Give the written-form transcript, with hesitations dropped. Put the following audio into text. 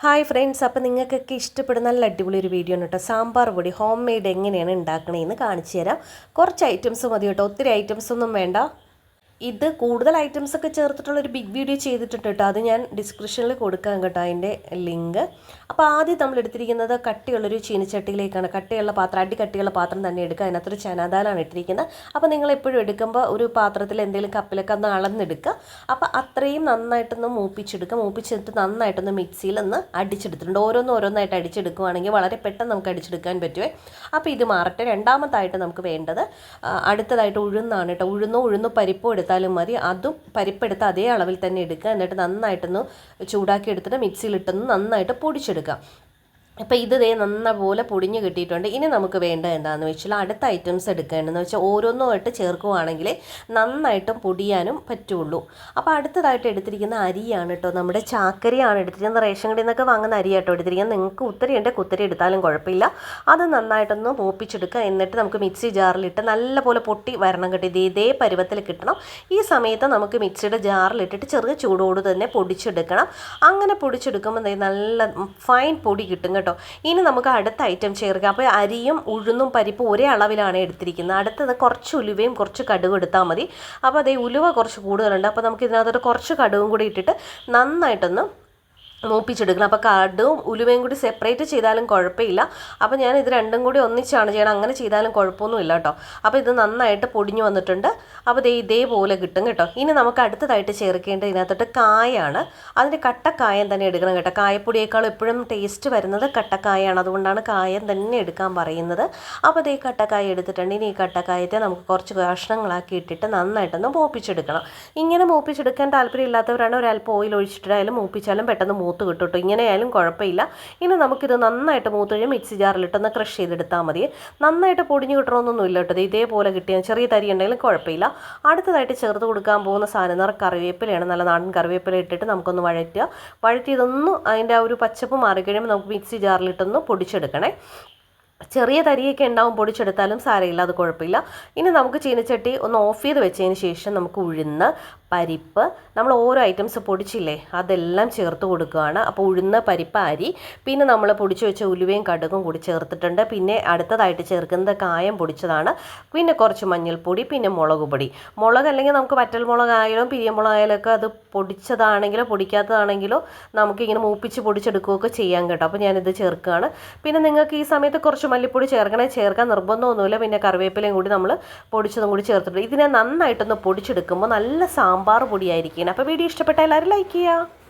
Hi friends, അപ്പോൾ നിങ്ങൾക്കൊക്കെ ഇഷ്ടപ്പെടുന്ന നല്ല അടിപൊളി ഒരു വീഡിയോ ആണ് കേട്ടോ. സാമ്പാർ പൊടി ഹോം മെയ്ഡ് എങ്ങനെയാണ് ഉണ്ടാക്കണതെന്ന് കാണിച്ചു തരാം. കുറച്ച് ഐറ്റംസ് മതി കേട്ടോ, ഒത്തിരി ഐറ്റംസ് ഒന്നും വേണ്ട. ഇത് കൂടുതൽ ഐറ്റംസ് ഒക്കെ ചേർത്തിട്ടുള്ളൊരു ബിഗ് വീഡിയോ ചെയ്തിട്ടുണ്ട് കേട്ടോ. അത് ഞാൻ ഡിസ്ക്രിപ്ഷനിൽ കൊടുക്കാം കേട്ടോ, അതിൻ്റെ ലിങ്ക്. അപ്പോൾ ആദ്യം നമ്മൾ എടുത്തിരിക്കുന്നത് കട്ടിയുള്ളൊരു ചീനിച്ചട്ടിയിലേക്കാണ്. കട്ടിയുള്ള പാത്രം, കട്ടിയുള്ള പാത്രം തന്നെ എടുക്കുക. അതിനകത്തൊരു ചനാദാലാണ് ഇട്ടിരിക്കുന്നത്. അപ്പോൾ നിങ്ങൾ എപ്പോഴും എടുക്കുമ്പോൾ ഒരു പാത്രത്തിൽ എന്തെങ്കിലും കപ്പിലൊക്കെ ഒന്ന് അളന്നെടുക്കുക. അപ്പോൾ അത്രയും നന്നായിട്ടൊന്ന് മൂപ്പിച്ചെടുക്കുക. മൂപ്പിച്ചെടുത്ത് നന്നായിട്ടൊന്ന് മിക്സിയിലൊന്ന് അടിച്ചെടുത്തിട്ടുണ്ട്. ഓരോന്നായിട്ട് അടിച്ചെടുക്കുകയാണെങ്കിൽ വളരെ പെട്ടെന്ന് നമുക്ക് അടിച്ചെടുക്കാൻ പറ്റുമേ. അപ്പോൾ ഇത് മാറട്ടെ. രണ്ടാമതായിട്ട് നമുക്ക് വേണ്ടത് അടുത്തതായിട്ട് ഉഴുന്നാണ് കേട്ടോ. ഉഴുന്നോ പരിപ്പോ എടുത്താലും മതി. അതും പരിപ്പെടുത്ത് അതേ അളവിൽ തന്നെ എടുക്കുക. എന്നിട്ട് നന്നായിട്ടൊന്ന് ചൂടാക്കി എടുത്തിട്ട് മിക്സിയിലിട്ടൊന്ന് നന്നായിട്ട് പൊടിച്ചെടുക്കുക. അപ്പോൾ ഇത് നന്നപോലെ പൊടിഞ്ഞ് കിട്ടിയിട്ടുണ്ട്. ഇനി നമുക്ക് വേണ്ടത് എന്താണെന്ന് വെച്ചാൽ അടുത്ത ഐറ്റംസ് എടുക്കേണ്ടതെന്ന് വെച്ചാൽ ഓരോന്നുമായിട്ട് ചേർക്കുവാണെങ്കിൽ നന്നായിട്ടും പൊടിയാനും പറ്റുള്ളൂ. അപ്പോൾ അടുത്തതായിട്ട് എടുത്തിരിക്കുന്ന അരിയാണ് കേട്ടോ. നമ്മുടെ ചാക്കരിയാണ് എടുത്തിരിക്കുന്നത്. റേഷൻ കടയിൽ നിന്നൊക്കെ വാങ്ങുന്ന അരിയാട്ടോ എടുത്തിരിക്കുന്നത്. നിങ്ങൾക്ക് കുത്തരി ഉണ്ട്, കുത്തരി എടുത്താലും കുഴപ്പമില്ല. അത് നന്നായിട്ടൊന്ന് മൂപ്പിച്ചെടുക്കുക. എന്നിട്ട് നമുക്ക് മിക്സി ജാറിലിട്ട് നല്ലപോലെ പൊട്ടി വരണം കേട്ടോ. ഇതേ പരുവത്തിൽ കിട്ടണം. ഈ സമയത്ത് നമുക്ക് മിക്സിയുടെ ജാറിലിട്ടിട്ട് ചെറിയ ചൂടോട് തന്നെ പൊടിച്ചെടുക്കണം. അങ്ങനെ പൊടിച്ചെടുക്കുമ്പോൾ നല്ല ഫൈൻ പൊടി കിട്ടും കേട്ടോ. ഇനി നമുക്ക് അടുത്ത ഐറ്റം ചേർക്കാം. അപ്പോൾ അരിയും ഉഴുന്നും പരിപ്പും ഒരേ അളവിലാണ് എടുത്തിരിക്കുന്നത്. അടുത്തത് കുറച്ച് ഉലുവയും കുറച്ച് കടുകും എടുത്താൽ മതി. അപ്പോൾ അതേ ഉലുവ കുറച്ച് കൂടുതലുണ്ട്. അപ്പോൾ നമുക്ക് ഇതിനകത്തോട്ട് കുറച്ച് കടുകും കൂടി ഇട്ടിട്ട് നന്നായിട്ടൊന്ന് മൂപ്പിച്ചെടുക്കണം. അപ്പോൾ കടുവും ഉലുവയും കൂടി സെപ്പറേറ്റ് ചെയ്താലും കുഴപ്പമില്ല. അപ്പോൾ ഞാൻ ഇത് രണ്ടും കൂടി ഒന്നിച്ചാണ് ചെയ്യണം. അങ്ങനെ ചെയ്താലും കുഴപ്പമൊന്നുമില്ല കേട്ടോ. അപ്പോൾ ഇത് നന്നായിട്ട് പൊടിഞ്ഞു വന്നിട്ടുണ്ട്. അപ്പോൾ ഇതേപോലെ കിട്ടും കേട്ടോ. ഇനി നമുക്ക് അടുത്തതായിട്ട് ചേർക്കേണ്ടത് ഇതിനകത്തോട്ട് കായാണ്. അതിൻ്റെ കട്ടക്കായം തന്നെ എടുക്കണം കേട്ടോ. കായപ്പൊടിയേക്കാളും എപ്പോഴും ടേസ്റ്റ് വരുന്നത് കട്ടക്കായാണ്. അതുകൊണ്ടാണ് കായം തന്നെ എടുക്കാൻ പറയുന്നത്. അപ്പോൾ ഈ കട്ടക്കായ എടുത്തിട്ടുണ്ട്. ഇനി ഈ കട്ടക്കായത്തെ നമുക്ക് കുറച്ച് കഷ്ണങ്ങളാക്കി ഇട്ടിട്ട് നന്നായിട്ടൊന്ന് മൂപ്പിച്ചെടുക്കണം. ഇങ്ങനെ മൂപ്പിച്ചെടുക്കാൻ താല്പര്യമില്ലാത്തവരാണ് ഒരല്പം ഓയിൽ ഒഴിച്ചിട്ടായാലും മൂപ്പിച്ചാലും പെട്ടെന്ന് മൂത്ത് കിട്ടും കേട്ടോ. ഇങ്ങനെയായാലും കുഴപ്പമില്ല. ഇനി നമുക്കിത് നന്നായിട്ട് മൂത്ത് കഴിഞ്ഞാൽ മിക്സി ജാറിലിട്ടൊന്ന് ക്രഷ് ചെയ്തെടുത്താൽ മതി. നന്നായിട്ട് പൊടിഞ്ഞു കിട്ടണമെന്നൊന്നുമില്ല കേട്ടോ. ഇതേപോലെ കിട്ടിയാൽ ചെറിയ തരി ഉണ്ടെങ്കിലും കുഴപ്പമില്ല. അടുത്തതായിട്ട് ചേർത്ത് കൊടുക്കാൻ പോകുന്ന സാധനം കറിവേപ്പിലയാണ്. നല്ല നാടൻ കറിവേപ്പില ഇട്ടിട്ട് നമുക്കൊന്ന് വഴറ്റി ഇതൊന്ന് അതിൻ്റെ ആ ഒരു പച്ചപ്പ് മാറിക്കഴിയുമ്പോൾ നമുക്ക് മിക്സി ജാറിലിട്ടൊന്ന് പൊടിച്ചെടുക്കണേ. ചെറിയ തരിയൊക്കെ ഉണ്ടാവും, പൊടിച്ചെടുത്താലും സാരമില്ല, അത് കുഴപ്പമില്ല. ഇനി നമുക്ക് ചീനച്ചട്ടി ഒന്ന് ഓഫ് ചെയ്ത് വെച്ചതിന് ശേഷം നമുക്ക് ഉഴുന്ന് പരിപ്പ് നമ്മൾ ഓരോ ഐറ്റംസ് പൊടിച്ചില്ലേ അതെല്ലാം ചേർത്ത് കൊടുക്കുകയാണ്. അപ്പോൾ ഉഴുന്ന് പരിപ്പ് അരി, പിന്നെ നമ്മൾ പൊടിച്ച് വെച്ച ഉലുവയും കടുകും കൂടി ചേർത്തിട്ടുണ്ട്. പിന്നെ അടുത്തതായിട്ട് ചേർക്കുന്നത് കായം പൊടിച്ചതാണ്. പിന്നെ കുറച്ച് മഞ്ഞൾപ്പൊടി, പിന്നെ മുളക് പൊടി. മുളക് അല്ലെങ്കിൽ നമുക്ക് വറ്റൽ മുളകായാലും പിരിയമുളകായാലും ഒക്കെ അത് പൊടിച്ചതാണെങ്കിലോ പൊടിക്കാത്തതാണെങ്കിലോ നമുക്കിങ്ങനെ മൂപ്പിച്ച് പൊടിച്ചെടുക്കുകയൊക്കെ ചെയ്യാൻ കേട്ടോ. അപ്പോൾ ഞാനിത് ചേർക്കുകയാണ്. പിന്നെ നിങ്ങൾക്ക് ഈ സമയത്ത് കുറച്ച് മല്ലിപ്പൊടി ചേർക്കാൻ നിർബന്ധമൊന്നുമില്ല. പിന്നെ കറിവേപ്പിലയും കൂടി നമ്മൾ പൊടിച്ചതും കൂടി ചേർത്തിട്ടുണ്ട്. ഇതിനെ നന്നായിട്ടൊന്ന് പൊടിച്ചെടുക്കുമ്പോൾ നല്ല സാമ്പാർ പൊടിയായിരിക്കും. അപ്പോൾ വീഡിയോ ഇഷ്ടപ്പെട്ടാൽ എല്ലാവരും ലൈക്ക് ചെയ്യുക.